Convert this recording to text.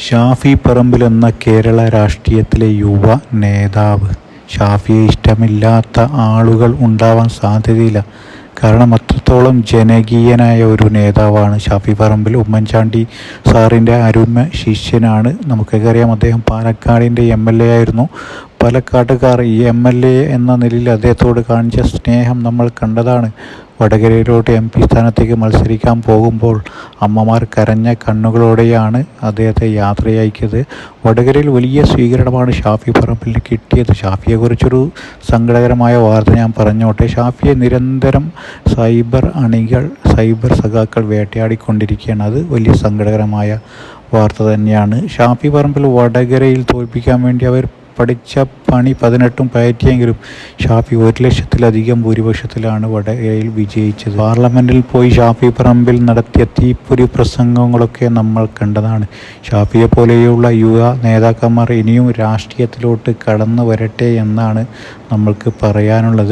ഷാഫി പറമ്പിൽ എന്ന കേരള രാഷ്ട്രീയത്തിലെ യുവ നേതാവ്. ഷാഫിയെ ഇഷ്ടമില്ലാത്ത ആളുകൾ ഉണ്ടാവാൻ സാധ്യതയില്ല. കാരണം അത്രത്തോളം ജനകീയനായ ഒരു നേതാവാണ് ഷാഫി പറമ്പിൽ. ഉമ്മൻചാണ്ടി സാറിൻ്റെ അരുമ ശിഷ്യനാണ്. നമുക്കൊക്കെ അറിയാം, അദ്ദേഹം പാലക്കാടിൻ്റെ MLA ആയിരുന്നു. പാലക്കാട്ടുകാർ ഈ MLA എന്ന നിലയിൽ അദ്ദേഹത്തോട് കാണിച്ച സ്നേഹം നമ്മൾ കണ്ടതാണ്. വടകരയിലോട്ട് MP സ്ഥാനത്തേക്ക് മത്സരിക്കാൻ പോകുമ്പോൾ അമ്മമാർ കരഞ്ഞ കണ്ണുകളോടെയാണ് അദ്ദേഹത്തെ യാത്രയയച്ചത്. വടകരയിൽ വലിയ സ്വീകരണമാണ് ഷാഫി പറമ്പിലിന് കിട്ടിയത്. ഷാഫിയെക്കുറിച്ചൊരു സങ്കടകരമായ വാർത്ത ഞാൻ പറഞ്ഞോട്ടെ. ഷാഫിയെ നിരന്തരം സൈബർ സഖാക്കൾ വേട്ടയാടിക്കൊണ്ടിരിക്കുകയാണ്. അത് വലിയ സങ്കടകരമായ വാർത്ത തന്നെയാണ്. ഷാഫി പറമ്പിൽ വടകരയിൽ തോൽപ്പിക്കാൻ വേണ്ടി അവർ പഠിച്ച പണി 18 പയറ്റിയെങ്കിലും ഷാഫി 1,00,000-ലധികം ഭൂരിപക്ഷത്തിലാണ് വടകരയിൽ വിജയിച്ചത്. പാർലമെൻറ്റിൽ പോയി ഷാഫി പറമ്പിൽ നടത്തിയ തീപ്പൊരി പ്രസംഗങ്ങളൊക്കെ നമ്മൾ കണ്ടതാണ്. ഷാഫിയെ പോലെയുള്ള യുവ നേതാക്കന്മാർ ഇനിയും രാഷ്ട്രീയത്തിലോട്ട് കടന്നു വരട്ടെ എന്നാണ് നമ്മൾക്ക് പറയാനുള്ളത്.